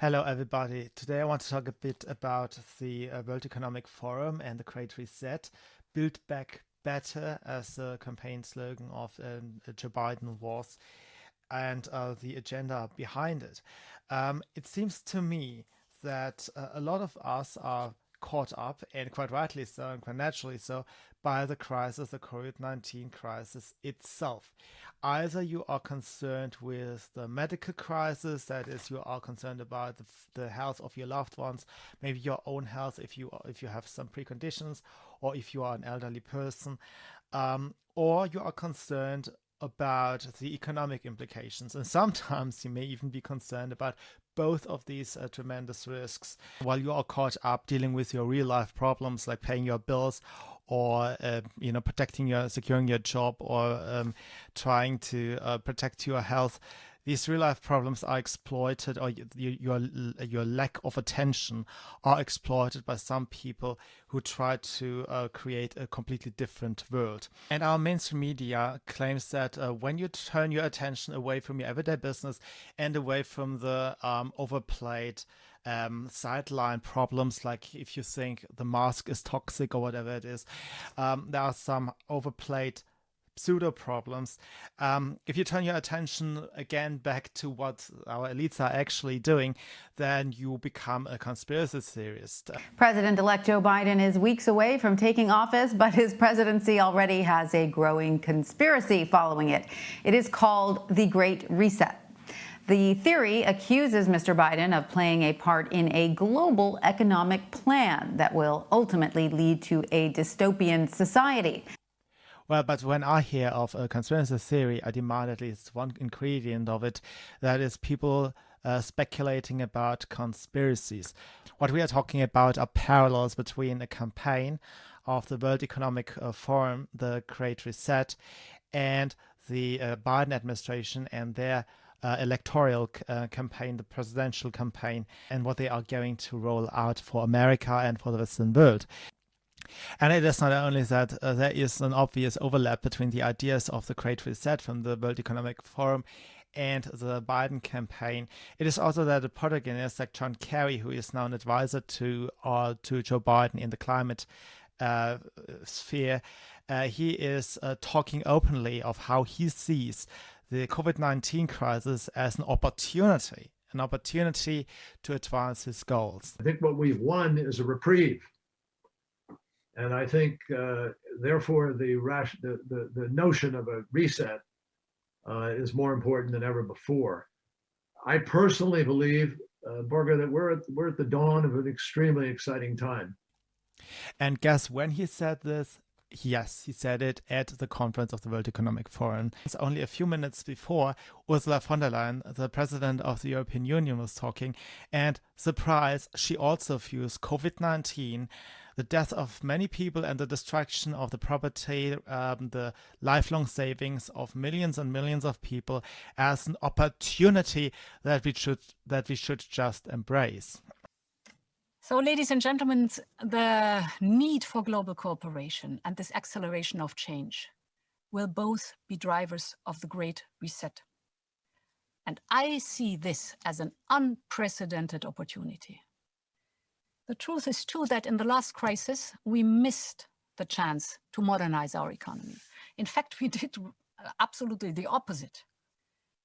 Hello, everybody. Today I want to talk a bit about the World Economic Forum and the Great Reset. Build Back Better, as the campaign slogan of Joe Biden was, and the agenda behind it. It seems to me that a lot of us are caught up, and quite rightly so, and quite naturally so, by the crisis, the COVID-19 crisis itself. Either you are concerned with the medical crisis, that is, you are concerned about the health of your loved ones, maybe your own health if you have some preconditions, or if you are an elderly person, or you are concerned about the economic implications. And sometimes you may even be concerned about both of these tremendous risks while you are caught up dealing with your real life problems like paying your bills or securing your job or trying to protect your health. These real life problems are exploited, or your lack of attention are exploited by some people who try to create a completely different world. And our mainstream media claims that when you turn your attention away from your everyday business and away from the overplayed sideline problems, like if you think the mask is toxic or whatever it is, there are some overplayed pseudo problems. If you turn your attention again back to what our elites are actually doing, then you become a conspiracy theorist. President-elect Joe Biden is weeks away from taking office, but his presidency already has a growing conspiracy following it. It is called the Great Reset. The theory accuses Mr. Biden of playing a part in a global economic plan that will ultimately lead to a dystopian society. Well, but when I hear of a conspiracy theory, I demand at least one ingredient of it. That is people speculating about conspiracies. What we are talking about are parallels between a campaign of the World Economic Forum, the Great Reset, and the Biden administration and their electoral campaign, the presidential campaign, and what they are going to roll out for America and for the Western world. And it is not only that there is an obvious overlap between the ideas of the Great Reset from the World Economic Forum and the Biden campaign. It is also that the protagonist, like John Kerry, who is now an advisor to Joe Biden in the climate sphere, he is talking openly of how he sees the COVID-19 crisis as an opportunity to advance his goals. I think what we've won is a reprieve. And I think, therefore, the notion of a reset is more important than ever before. I personally believe, Borger, that we're at the dawn of an extremely exciting time. And guess when he said this? Yes, he said it at the conference of the World Economic Forum. It's only a few minutes before Ursula von der Leyen, the president of the European Union, was talking. And surprise, she also views COVID-19, the death of many people and the destruction of the property, the lifelong savings of millions and millions of people as an opportunity that we should just embrace. So, ladies and gentlemen, the need for global cooperation and this acceleration of change will both be drivers of the Great Reset. And I see this as an unprecedented opportunity. The truth is, too, that in the last crisis, we missed the chance to modernize our economy. In fact, we did absolutely the opposite.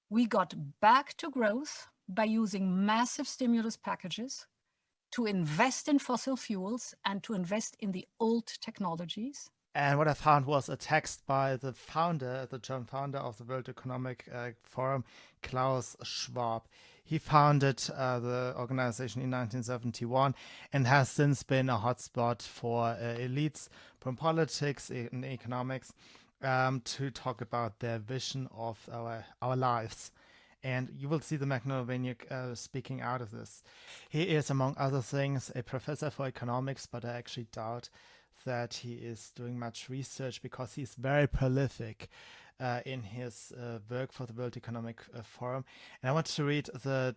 We got back to growth by using massive stimulus packages to invest in fossil fuels and to invest in the old technologies. And what I found was a text by the founder, the German founder of the World Economic Forum, Klaus Schwab. He founded the organization in 1971 and has since been a hotspot for elites from politics and economics to talk about their vision of our lives. And you will see the Magnolianic speaking out of this. He is, among other things, a professor for economics, but I actually doubt that he is doing much research because he's very prolific in his work for the World Economic Forum. And I want to read the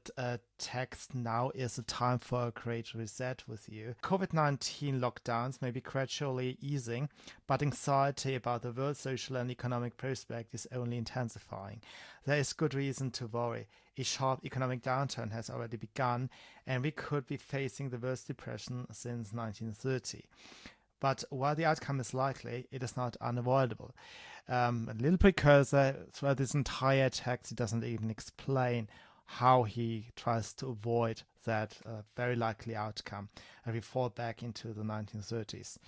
text, "Now is the time for a great reset," with you. COVID-19 lockdowns may be gradually easing, but anxiety about the world's social and economic prospect is only intensifying. There is good reason to worry. a sharp economic downturn has already begun, and we could be facing the worst depression since 1930. But while the outcome is likely, it is not unavoidable. A little precursor throughout this entire text, he doesn't even explain how he tries to avoid that very likely outcome. And we fall back into the 1930s.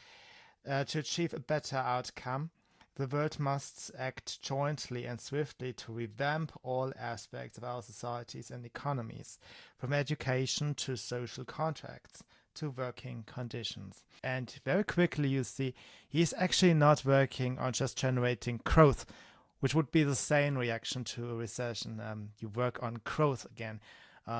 To achieve a better outcome, the world must act jointly and swiftly to revamp all aspects of our societies and economies, from education to social contracts to working conditions. And very quickly you see he's actually not working on just generating growth, which would be the same reaction to a recession. You work on growth again,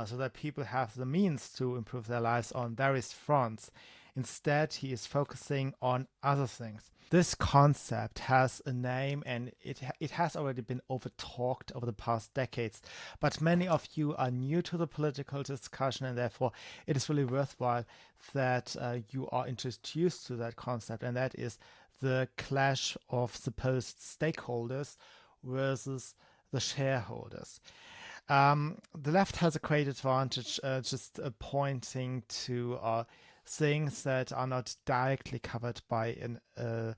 so that people have the means to improve their lives on various fronts. Instead, he is focusing on other things. This concept has a name, and it has already been over-talked over the past decades, but many of you are new to the political discussion, and therefore it is really worthwhile that you are introduced to that concept, and that is the clash of supposed stakeholders versus the shareholders. The left has a great advantage just pointing to things that are not directly covered by a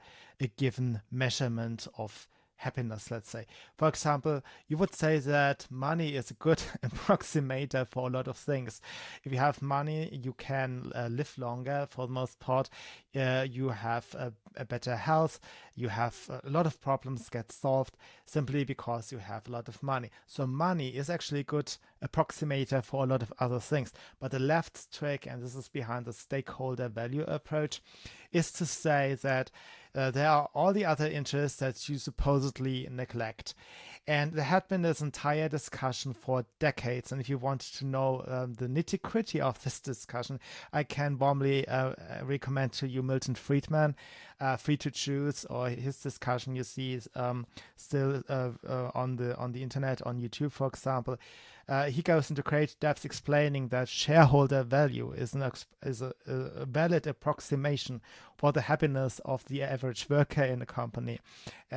given measurement of happiness, let's say. For example, you would say that money is a good approximator for a lot of things. If you have money, you can live longer for the most part. You have a better health. You have a lot of problems get solved simply because you have a lot of money. So money is actually a good approximator for a lot of other things. But the left's trick, and this is behind the stakeholder value approach, is to say that there are all the other interests that you supposedly neglect. And there had been this entire discussion for decades. And if you want to know the nitty-gritty of this discussion, I can warmly recommend to you Milton Friedman, Free to Choose, or his discussion you see still on the internet, on YouTube, for example. He goes into great depth explaining that shareholder value is a valid approximation for the happiness of the average worker in a company,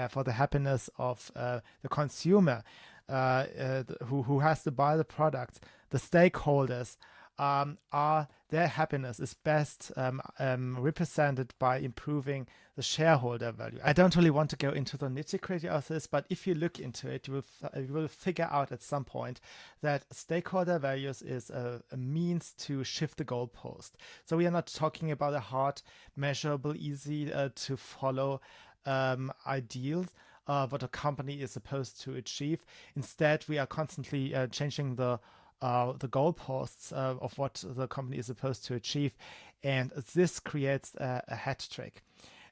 for the happiness of the consumer who has to buy the products. The stakeholders are their happiness is best represented by improving the shareholder value. I don't really want to go into the nitty-gritty of this, but if you look into it, you will figure out at some point that stakeholder values is a means to shift the goalpost. So we are not talking about a hard, measurable, easy to follow ideals, what a company is supposed to achieve. Instead, we are constantly changing the goalposts of what the company is supposed to achieve, and this creates a hat trick.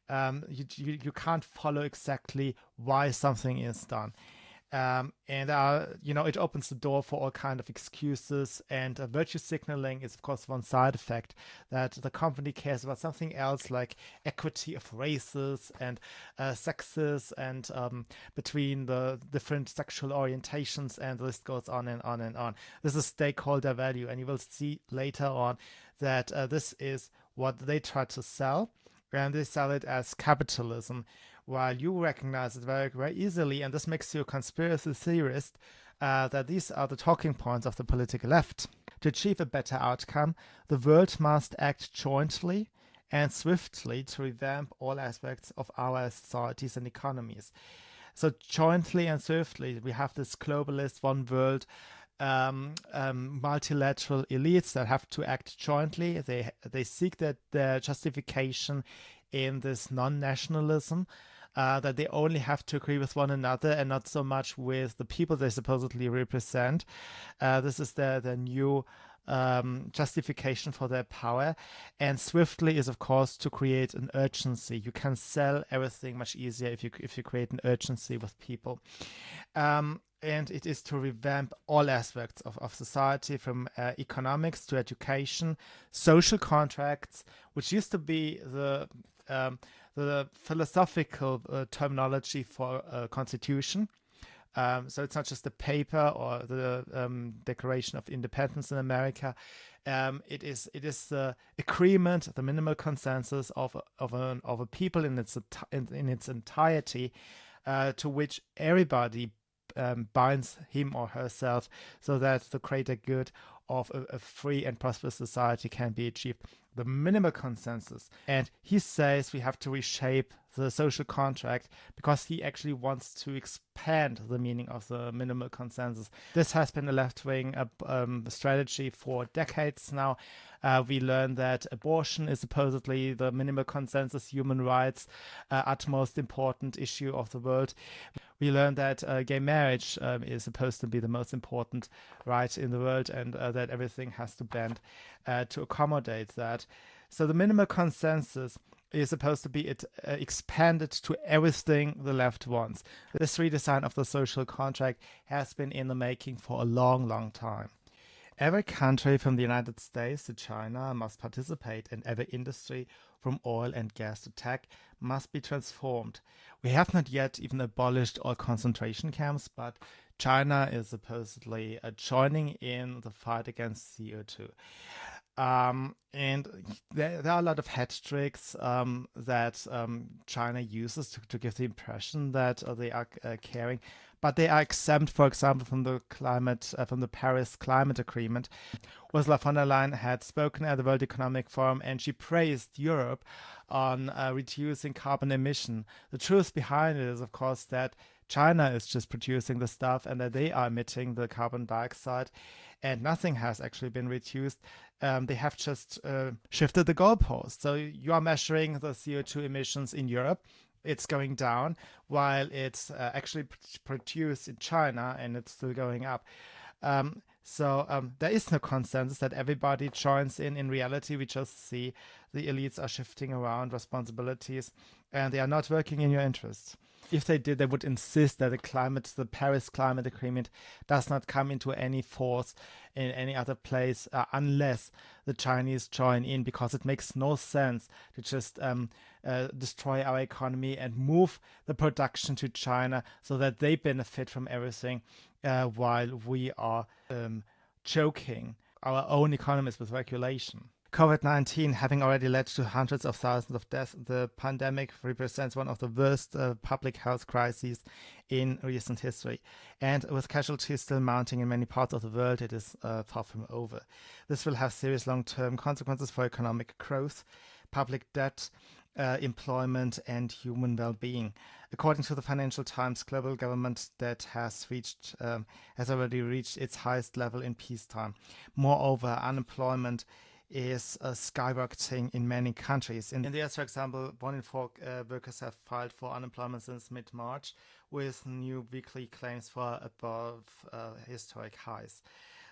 You can't follow exactly why something is done, and it opens the door for all kind of excuses. And virtue signaling is, of course, one side effect, that the company cares about something else, like equity of races and sexes and between the different sexual orientations, and the list goes on and on and on. This is stakeholder value, and you will see later on that this is what they try to sell, and they sell it as capitalism, while you recognize it very, very easily, and this makes you a conspiracy theorist, that these are the talking points of the political left. To achieve a better outcome, the world must act jointly and swiftly to revamp all aspects of our societies and economies. So jointly and swiftly, we have this globalist one world multilateral elites that have to act jointly. They seek their justification in this non-nationalism, that they only have to agree with one another and not so much with the people they supposedly represent. This is their new justification for their power. And swiftly is, of course, to create an urgency. You can sell everything much easier if you create an urgency with people. And it is to revamp all aspects of society, from economics to education, social contracts, which used to be the philosophical terminology for a constitution. So it's not just the paper or the Declaration of Independence in America. It is the agreement, the minimal consensus of a people in its entirety, to which everybody binds him or herself so that the greater good of a free and prosperous society can be achieved. The minimal consensus. And he says we have to reshape the social contract because he actually wants to expand the meaning of the minimal consensus. This has been a left-wing strategy for decades now. We learned that abortion is supposedly the minimal consensus human rights utmost important issue of the world. We learned that gay marriage is supposed to be the most important right in the world, and that everything has to bend to accommodate that. So the minimal consensus is supposed to be expanded to everything the left wants. This redesign of the social contract has been in the making for a long, long time. Every country from the United States to China must participate, and every industry from oil and gas to tech must be transformed. We have not yet even abolished all concentration camps, but China is supposedly joining in the fight against CO2. And there are a lot of hat tricks that China uses to give the impression that they are caring, but they are exempt, for example, from the Paris Climate Agreement. Ursula von der Leyen had spoken at the World Economic Forum, and she praised Europe on reducing carbon emission. The truth behind it is, of course, that China is just producing the stuff and that they are emitting the carbon dioxide, and nothing has actually been reduced. They have just shifted the goalpost. So you are measuring the CO2 emissions in Europe. It's going down while it's actually produced in China, and it's still going up. So there is no consensus that everybody joins in. In reality, we just see the elites are shifting around responsibilities, and they are not working in your interests. If they did, they would insist that the Paris Climate Agreement does not come into any force in any other place unless the Chinese join in, because it makes no sense to just destroy our economy and move the production to China so that they benefit from everything while we are choking our own economies with regulation. COVID-19 having already led to hundreds of thousands of deaths, the pandemic represents one of the worst public health crises in recent history. And with casualties still mounting in many parts of the world, it is far from over. This will have serious long-term consequences for economic growth, public debt, employment, and human well-being. According to the Financial Times, global government debt has already reached its highest level in peacetime. Moreover, unemployment is skyrocketing in many countries. In the US, for example, 1 in 4 workers have filed for unemployment since mid-March, with new weekly claims for above historic highs.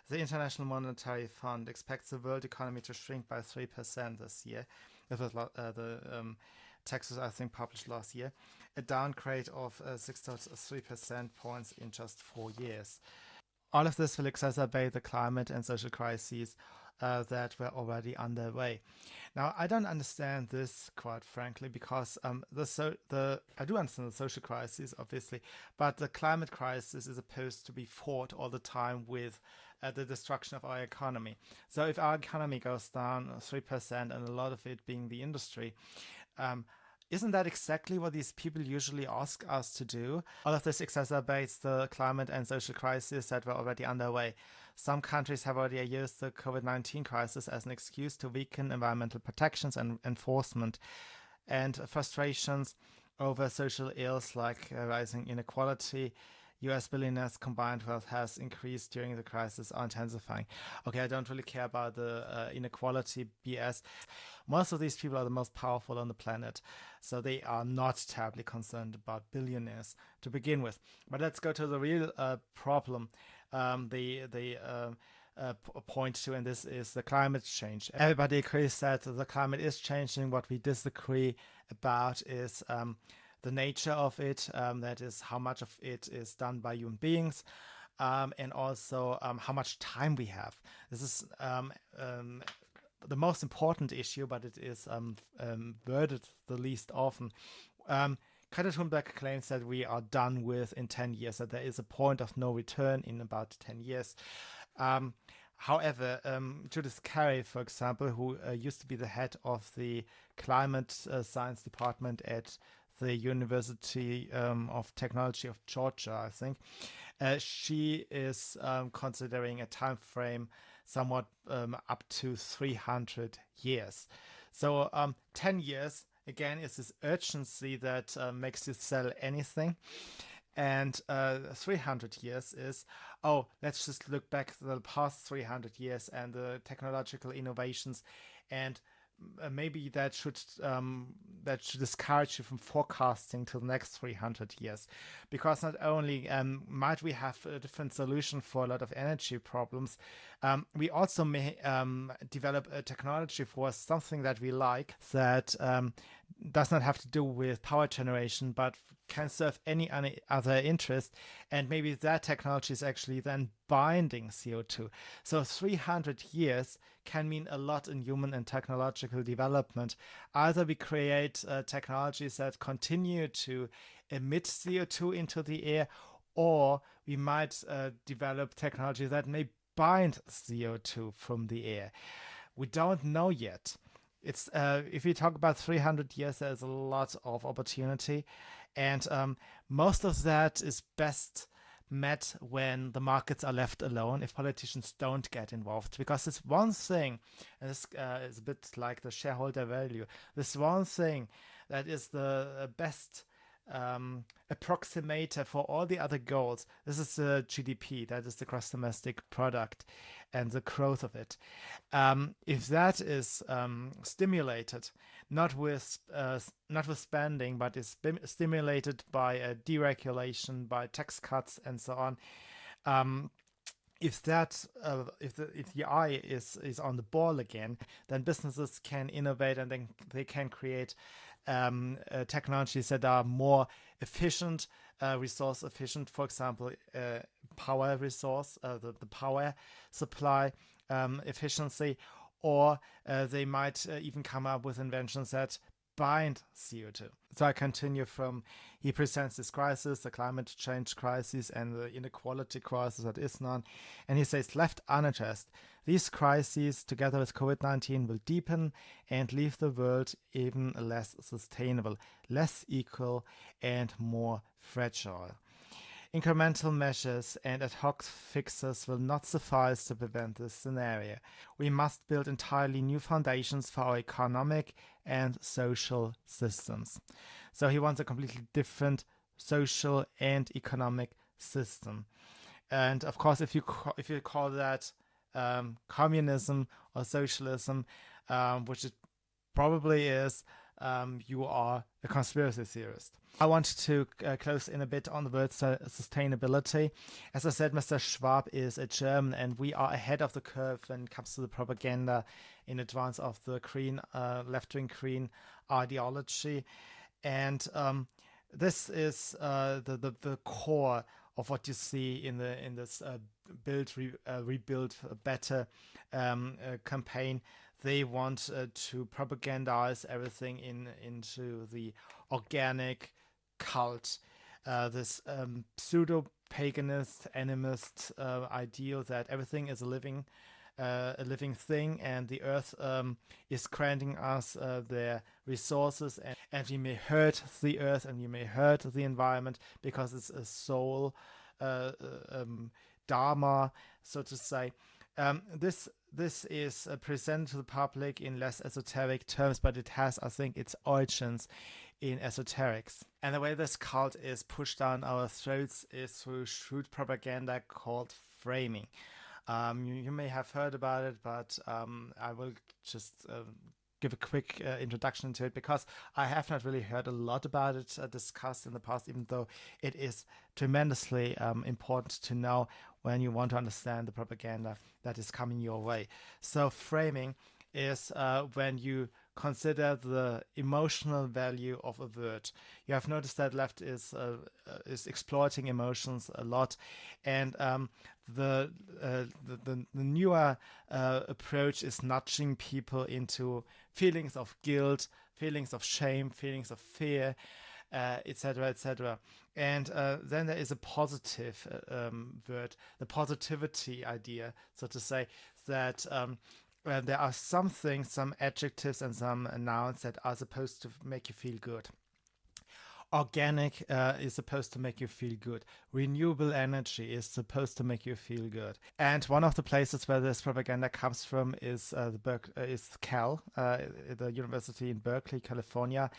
The International Monetary Fund expects the world economy to shrink by 3% this year. This was the Texas, I think, published last year, a downgrade of 6.3% points in just 4 years. All of this will exacerbate the climate and social crises that were already underway. Now, I don't understand this, quite frankly, because I do understand the social crisis, obviously, but the climate crisis is supposed to be fought all the time with the destruction of our economy. So if our economy goes down 3%, and a lot of it being the industry, isn't that exactly what these people usually ask us to do? All of this exacerbates the climate and social crisis that were already underway. Some countries have already used the COVID-19 crisis as an excuse to weaken environmental protections and enforcement. And frustrations over social ills like rising inequality, US billionaires' combined wealth has increased during the crisis are intensifying. Okay, I don't really care about the inequality BS. Most of these people are the most powerful on the planet, so they are not terribly concerned about billionaires to begin with. But let's go to the real problem. Point to, and this is the climate change. Everybody agrees that the climate is changing. What we disagree about is the nature of it, that is how much of it is done by human beings, and also how much time we have. This is the most important issue, but it is worded the least often. Greta Thunberg claims that we are done with in 10 years, that there is a point of no return in about 10 years. However, Judith Carey, for example, who used to be the head of the climate science department at the University of Technology of Georgia, I think. She is considering a time frame somewhat up to 300 years. So 10 years, again, is this urgency that makes you sell anything. And 300 years is, oh, let's just look back the past 300 years and the technological innovations, and maybe that should discourage you from forecasting to the next 300 years, because not only might we have a different solution for a lot of energy problems, we also may develop a technology for something that we like that does not have to do with power generation, but can serve any other interest, and maybe that technology is actually then binding CO2. So 300 years can mean a lot in human and technological development. Either we create technologies that continue to emit CO2 into the air, or we might develop technology that may bind CO2 from the air. We don't know yet. It's if we talk about 300 years, there's a lot of opportunity, and most of that is best met when the markets are left alone, if politicians don't get involved. Because it's one thing, and this is a bit like the shareholder value, this one thing that is the best approximator for all the other goals. This is the GDP, that is the gross domestic product, and the growth of it. If that is stimulated, not with spending, but is stimulated by deregulation, by tax cuts, and so on. If the eye is on the ball again, then businesses can innovate, and then they can create technologies that are more efficient, resource efficient. For example, power resource, the power supply efficiency, or they might even come up with inventions that bind CO2. So I continue from, he presents this crisis, the climate change crisis and the inequality crisis that is none. And he says, left unaddressed, these crises together with COVID-19 will deepen and leave the world even less sustainable, less equal and more fragile. Incremental measures and ad hoc fixes will not suffice to prevent this scenario. We must build entirely new foundations for our economic and social systems. So he wants a completely different social and economic system. And of course, if you call that communism or socialism, which it probably is, you are a conspiracy theorist. I want to close in a bit on the word sustainability. As I said, Mr. Schwab is a German, and we are ahead of the curve when it comes to the propaganda in advance of the green, left-wing green ideology. And this is the core of what you see in this rebuild better campaign. They want to propagandize everything into the organic cult, this pseudo-paganist, animist ideal that everything is a living thing, and the earth is granting us their resources, and we may hurt the earth and we may hurt the environment because it's a soul dharma, so to say. This is presented to the public in less esoteric terms, but it has, I think, its origins in esoterics. And the way this cult is pushed down our throats is through shrewd propaganda called framing. You may have heard about it, but I will just give a quick introduction to it, because I have not really heard a lot about it discussed in the past, even though it is tremendously important to know when you want to understand the propaganda that is coming your way. So framing is when you consider the emotional value of a word. You have noticed that left is exploiting emotions a lot, and the newer approach is nudging people into feelings of guilt, feelings of shame, feelings of fear, etc., etc. And then there is a positive word, the positivity idea, so to say, that there are some things, some adjectives and some nouns that are supposed to make you feel good. Organic is supposed to make you feel good. Renewable energy is supposed to make you feel good. And one of the places where this propaganda comes from is Cal, the university in Berkeley, California.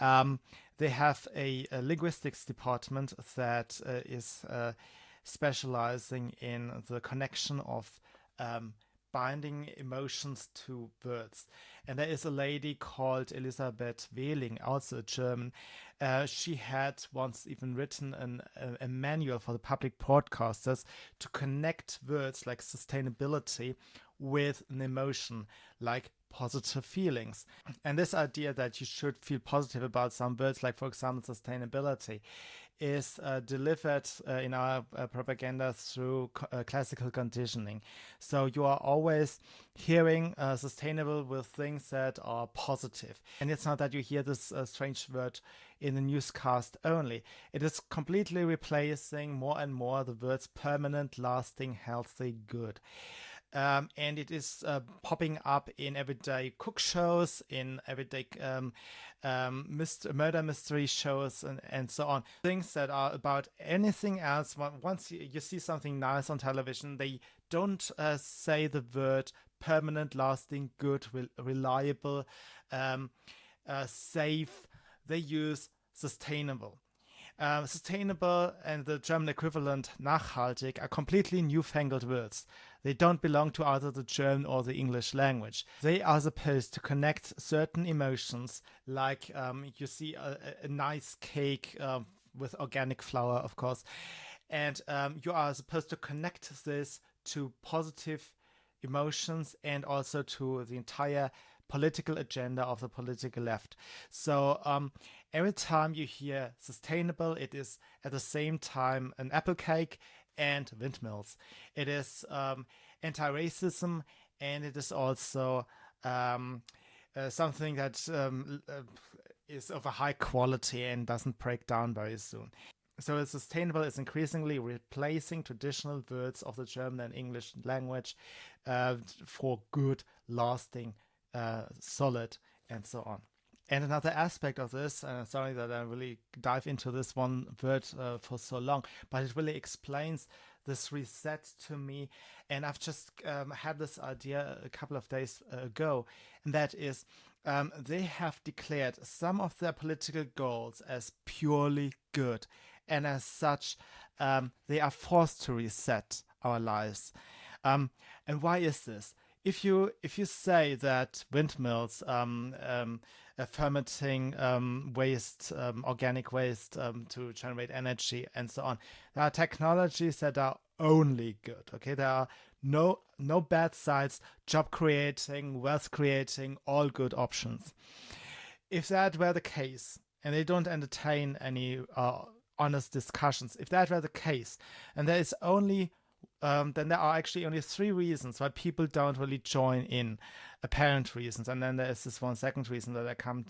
They have a linguistics department that is specializing in the connection of binding emotions to words. And there is a lady called Elisabeth Wehling, also a German. She had once even written a manual for the public broadcasters to connect words like sustainability with an emotion like positive feelings. And this idea that you should feel positive about some words, like for example sustainability, is delivered in our propaganda through classical conditioning. So you are always hearing sustainable with things that are positive. And it's not that you hear this strange word in the newscast only. It is completely replacing more and more the words permanent, lasting, healthy, good. And it is popping up in everyday cook shows, in everyday murder mystery shows, and so on. Things that are about anything else. Once you see something nice on television, they don't say the word permanent, lasting, good, reliable, safe. They use sustainable. Sustainable and the German equivalent nachhaltig are completely newfangled words. They don't belong to either the German or the English language. They are supposed to connect certain emotions, like you see a nice cake with organic flour, of course, and you are supposed to connect this to positive emotions and also to the entire political agenda of the political left. So every time you hear sustainable, it is at the same time an apple cake and windmills. It is anti-racism, and it is also something that is of a high quality and doesn't break down very soon. So sustainable is increasingly replacing traditional words of the German and English language for good, lasting, solid, and so on. And another aspect of this, and I'm sorry that I really dive into this one word for so long, but it really explains this reset to me. And I've just had this idea a couple of days ago, and that is they have declared some of their political goals as purely good. And as such, they are forced to reset our lives. And why is this? If you say that windmills fermenting waste, organic waste to generate energy and so on, there are technologies that are only good. Okay, there are no bad sides, job creating, wealth creating, all good options. If that were the case, and they don't entertain any honest discussions, if that were the case, and there is only then there are actually only 3 reasons why people don't really join in, apparent reasons. And then there is this one second reason that I come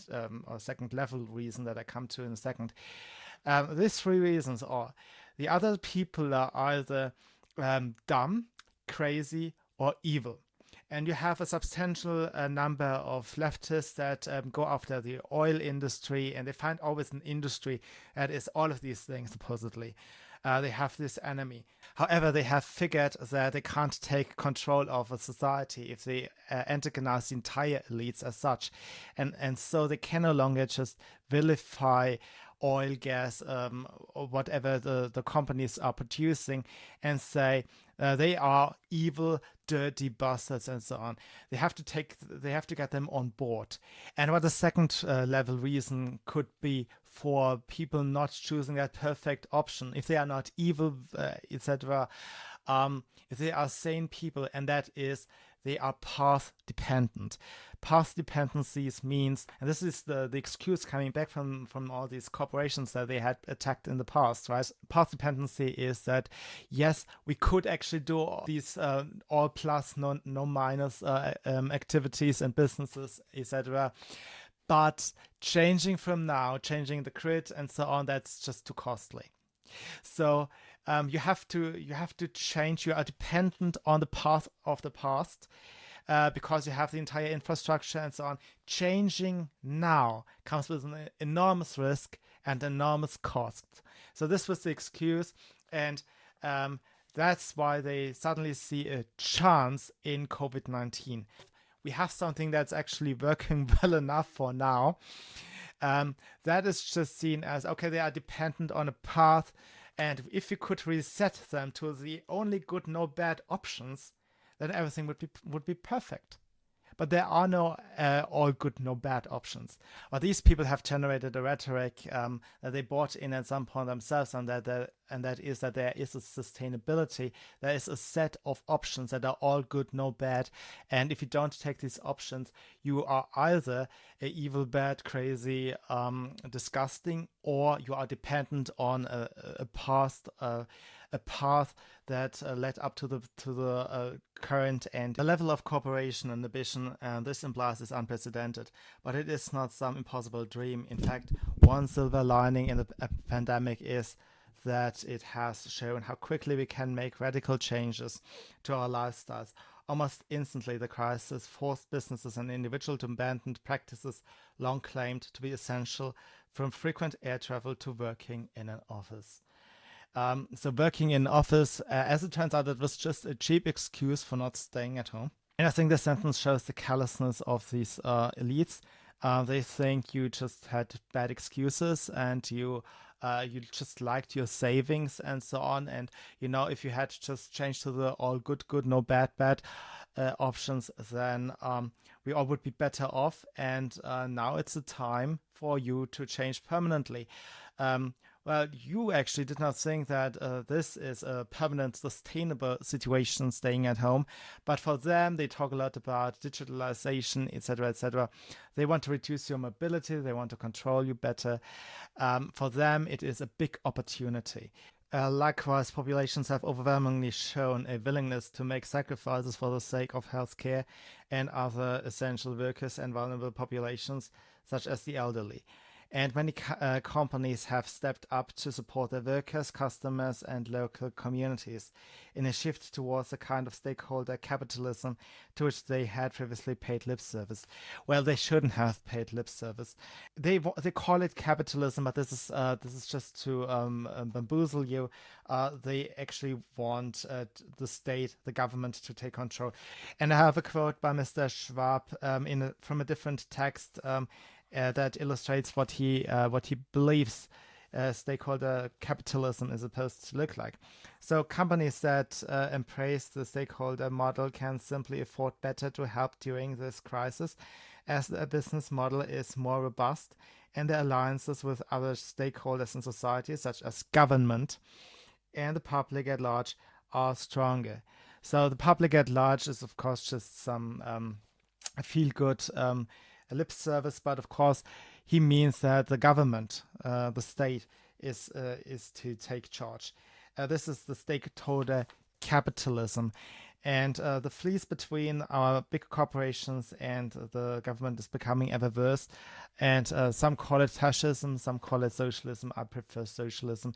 or second level reason that I come to in a second. These 3 reasons are: the other people are either dumb, crazy, or evil. And you have a substantial number of leftists that go after the oil industry, and they find always an industry that is all of these things, supposedly. They have this enemy. However, they have figured that they can't take control of a society if they antagonize the entire elites as such. And so they can no longer just vilify oil, gas, or whatever the companies are producing and say they are evil, dirty bastards and so on. They have to get them on board. And what the second level reason could be for people not choosing that perfect option, if they are not evil, etc., if they are sane people, and that is they are path dependent. Path dependencies means, and this is the excuse coming back from all these corporations that they had attacked in the past, right? Path dependency is that, yes, we could actually do these all plus, no minus activities and businesses, etc., but changing from now, changing the grid and so on, that's just too costly. So you have to change. You are dependent on the path of the past because you have the entire infrastructure and so on. Changing now comes with an enormous risk and enormous costs. So this was the excuse, and that's why they suddenly see a chance in COVID-19. We have something that's actually working well enough for now. That is just seen as, okay, they are dependent on a path, and if we could reset them to the only good, no bad options, then everything would be perfect. But there are no all good, no bad options. But these people have generated a rhetoric that they bought in at some point themselves, and that is that there is a sustainability. There is a set of options that are all good, no bad. And if you don't take these options, you are either a evil, bad, crazy, disgusting, or you are dependent on a path that led up to the current end. The level of cooperation and ambition this implies is unprecedented, but it is not some impossible dream. In fact, one silver lining in the pandemic is that it has shown how quickly we can make radical changes to our lifestyles. Almost instantly, the crisis forced businesses and individuals to abandon practices long claimed to be essential, from frequent air travel to working in an office. So working in office, as it turns out, it was just a cheap excuse for not staying at home. And I think this sentence shows the callousness of these elites. They think you just had bad excuses, and you just liked your savings and so on. And, if you had just changed to the all good, good, no bad, bad options, then we all would be better off. And now it's the time for you to change permanently. Well, you actually did not think that this is a permanent, sustainable situation, staying at home. But for them, they talk a lot about digitalization, etc., etc. They want to reduce your mobility. They want to control you better. For them, it is a big opportunity. Likewise, populations have overwhelmingly shown a willingness to make sacrifices for the sake of healthcare and other essential workers and vulnerable populations, such as the elderly. And many companies have stepped up to support their workers, customers, and local communities in a shift towards a kind of stakeholder capitalism to which they had previously paid lip service. Well, they shouldn't have paid lip service. They call it capitalism, but this is just to bamboozle you. They actually want the state, the government, to take control. And I have a quote by Mr. Schwab from a different text. That illustrates what he believes stakeholder capitalism is supposed to look like. So companies that embrace the stakeholder model can simply afford better to help during this crisis, as the business model is more robust and the alliances with other stakeholders in society, such as government and the public at large, are stronger. So the public at large is, of course, just some feel-good lip service, but of course he means that the government, the state, is to take charge. This is the stakeholder capitalism, and the fleece between our big corporations and the government is becoming ever worse. And some call it fascism, some call it socialism. I prefer socialism.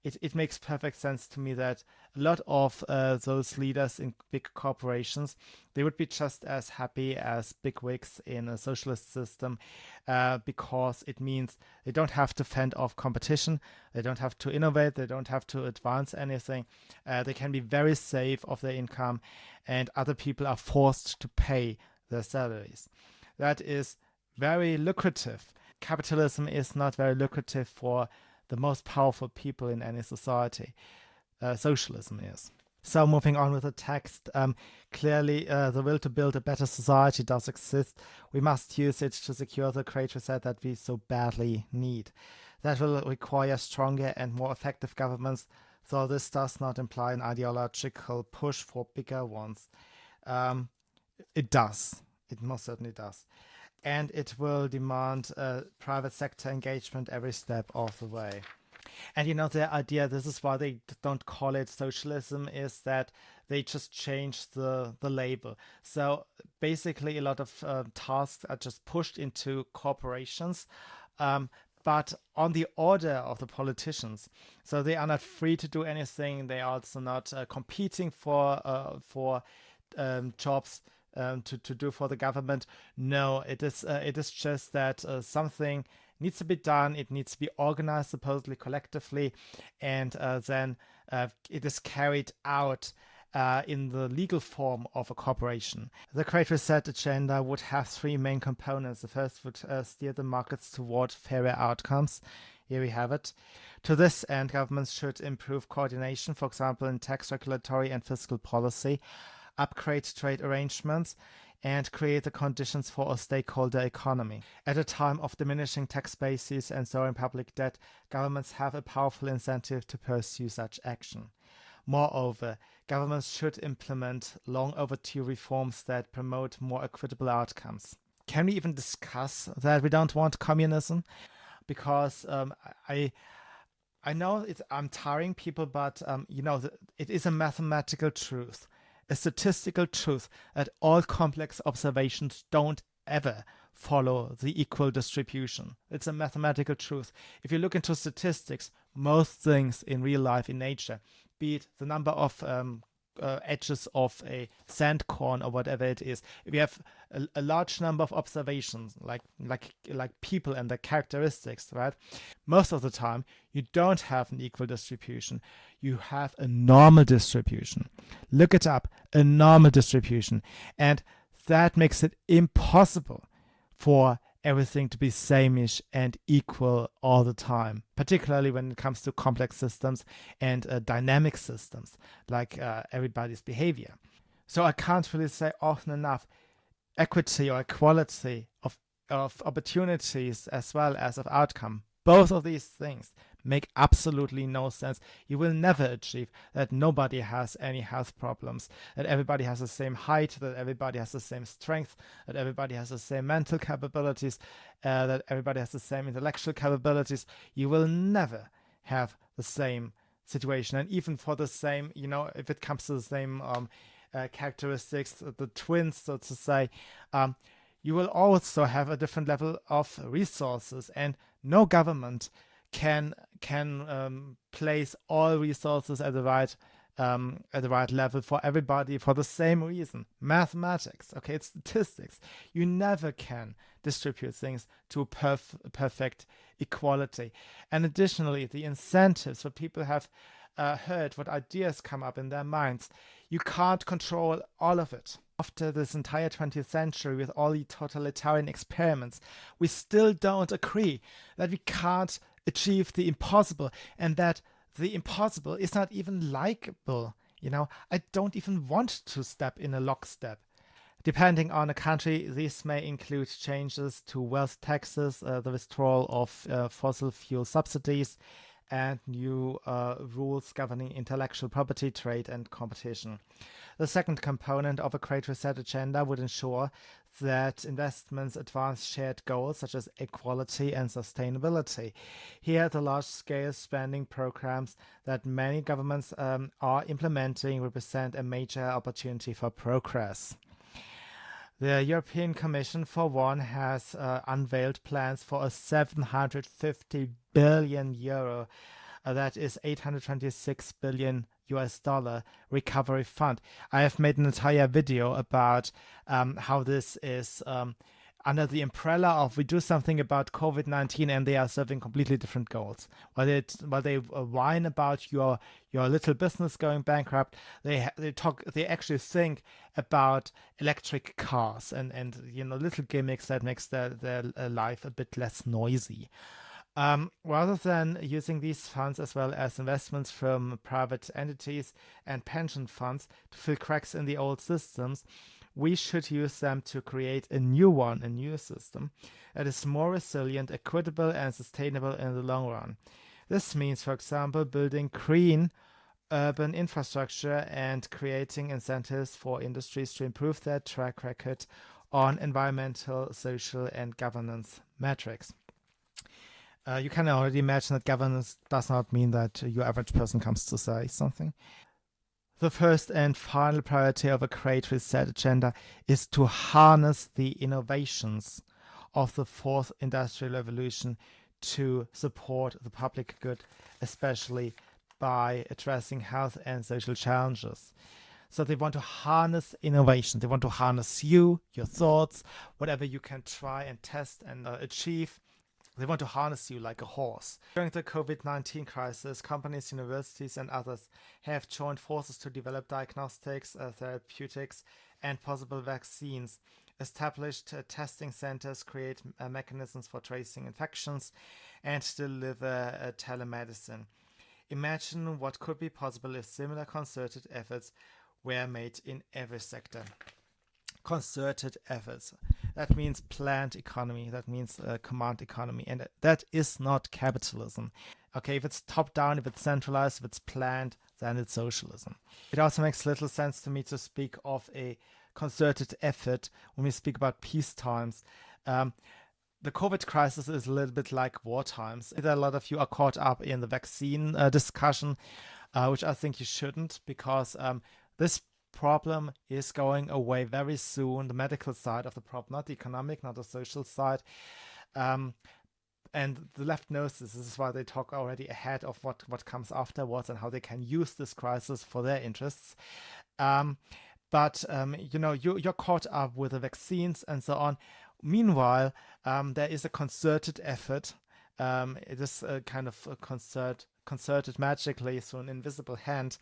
It makes perfect sense to me that a lot of those leaders in big corporations, they would be just as happy as big wigs in a socialist system, because it means they don't have to fend off competition, they don't have to innovate, they don't have to advance anything. They can be very safe of their income, and other people are forced to pay their salaries. That is very lucrative. Capitalism is not very lucrative for the most powerful people in any society. Socialism is. So moving on with the text, clearly the will to build a better society does exist. We must use it to secure the great reset that we so badly need. That will require stronger and more effective governments, though this does not imply an ideological push for bigger ones. It does. It most certainly does. And it will demand private sector engagement every step of the way. And their idea, this is why they don't call it socialism, is that they just change the label. So basically a lot of tasks are just pushed into corporations, but on the order of the politicians. So they are not free to do anything. They are also not competing for jobs to do for the government. No, it is just that something needs to be done. It needs to be organized supposedly collectively, and then it is carried out in the legal form of a corporation. The Great Reset agenda would have three main components. The first would steer the markets toward fairer outcomes. Here we have it. To this end, governments should improve coordination, for example, in tax, regulatory, and fiscal policy, upgrade trade arrangements, and create the conditions for a stakeholder economy. At a time of diminishing tax bases and soaring public debt, governments have a powerful incentive to pursue such action. Moreover, governments should implement long overdue reforms that promote more equitable outcomes. Can we even discuss that we don't want communism? Because I know I'm tiring people, but it is a mathematical truth, a statistical truth that all complex observations don't ever follow the equal distribution. It's a mathematical truth. If you look into statistics, most things in real life, in nature, be it the number of edges of a sand corn or whatever it is, if you have a large number of observations, like people and their characteristics, right? Most of the time, you don't have an equal distribution. You have a normal distribution. Look it up, a normal distribution. And that makes it impossible for everything to be sameish and equal all the time, particularly when it comes to complex systems and dynamic systems like everybody's behavior. So I can't really say often enough, equity or equality of opportunities as well as of outcome. Both of these things make absolutely no sense. You will never achieve that nobody has any health problems, that everybody has the same height, that everybody has the same strength, that everybody has the same mental capabilities, that everybody has the same intellectual capabilities. You will never have the same situation. And even for the same, if it comes to the same characteristics, the twins, so to say, you will also have a different level of resources, and no government can place all resources at the right level for everybody for the same reason. Mathematics, okay, it's statistics. You never can distribute things to perfect equality. And additionally, the incentives, what people have heard, what ideas come up in their minds, you can't control all of it. After this entire 20th century, with all the totalitarian experiments, we still don't agree that we can't achieve the impossible, and that the impossible is not even likable. I don't even want to step in a lockstep. Depending on a country, this may include changes to wealth taxes, the withdrawal of fossil fuel subsidies, and new rules governing intellectual property, trade, and competition. The second component of a Great Reset agenda would ensure that investments advance shared goals such as equality and sustainability. Here, the large-scale spending programs that many governments are implementing represent a major opportunity for progress. The European Commission, for one, has unveiled plans for a 750 billion euro, that is 826 billion US dollar recovery fund. I have made an entire video about how this is under the umbrella of we do something about COVID-19, and they are serving completely different goals. While they whine about your little business going bankrupt, they actually think about electric cars and little gimmicks that makes their life a bit less noisy. Rather than using these funds as well as investments from private entities and pension funds to fill cracks in the old systems, we should use them to create a new system that is more resilient, equitable, and sustainable in the long run. This means, for example, building green urban infrastructure and creating incentives for industries to improve their track record on environmental, social, and governance metrics. You can already imagine that governance does not mean that your average person comes to say something. The first and final priority of a Great Reset agenda is to harness the innovations of the fourth industrial revolution to support the public good, especially by addressing health and social challenges. So they want to harness innovation. They want to harness you, your thoughts, whatever you can try and test and achieve. They want to harness you like a horse. During the COVID-19 crisis, companies, universities, and others have joined forces to develop diagnostics, therapeutics, and possible vaccines, established testing centers, create mechanisms for tracing infections, and deliver telemedicine. Imagine what could be possible if similar concerted efforts were made in every sector. Concerted efforts. That means planned economy. That means command economy. And that is not capitalism. Okay, if it's top down, if it's centralized, if it's planned, then it's socialism. It also makes little sense to me to speak of a concerted effort when we speak about peace times. The COVID crisis is a little bit like war times. A lot of you are caught up in the vaccine discussion, which I think you shouldn't, because this problem is going away very soon. The medical side of the problem, not the economic, not the social side. And the left knows this. This is why they talk already ahead of what comes afterwards and how they can use this crisis for their interests. But you're caught up with the vaccines and so on. Meanwhile, there is a concerted effort. It is kind of concerted magically through an invisible hand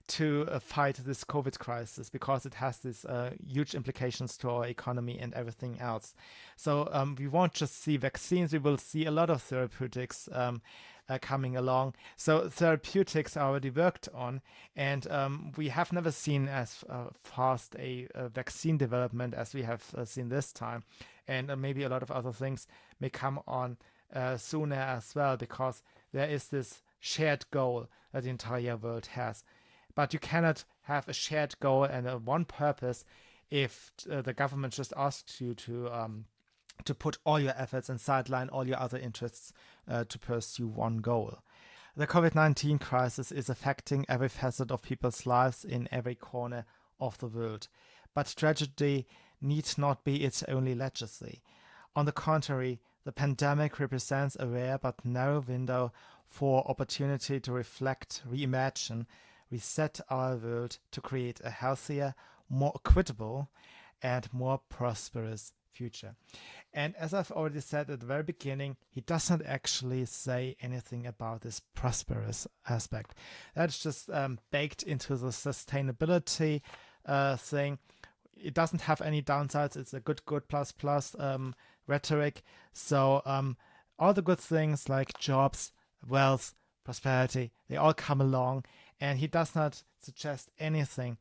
to fight this COVID crisis, because it has these huge implications to our economy and everything else. So we won't just see vaccines, we will see a lot of therapeutics coming along. So therapeutics are already worked on, and we have never seen as fast a vaccine development as we have seen this time. And maybe a lot of other things may come on sooner as well, because there is this shared goal that the entire world has. But you cannot have a shared goal and one purpose if the government just asks you to put all your efforts and sideline all your other interests to pursue one goal. The COVID-19 crisis is affecting every facet of people's lives in every corner of the world. But tragedy need not be its only legacy. On the contrary, the pandemic represents a rare but narrow window for opportunity to reflect, reimagine, reset our world to create a healthier, more equitable, and more prosperous future. And as I've already said at the very beginning, he does not actually say anything about this prosperous aspect. That's just baked into the sustainability thing. It doesn't have any downsides. It's a good plus rhetoric. So all the good things like jobs, wealth, prosperity, they all come along, and he does not suggest anything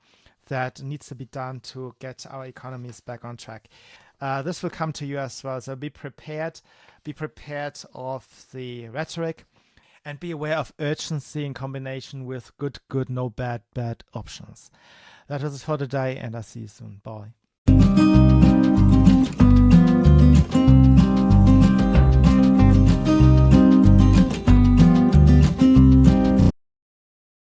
that needs to be done to get our economies back on track. This will come to you as well, so be prepared of the rhetoric, and be aware of urgency in combination with good, no bad options. That was it for today, and I'll see you soon. Bye.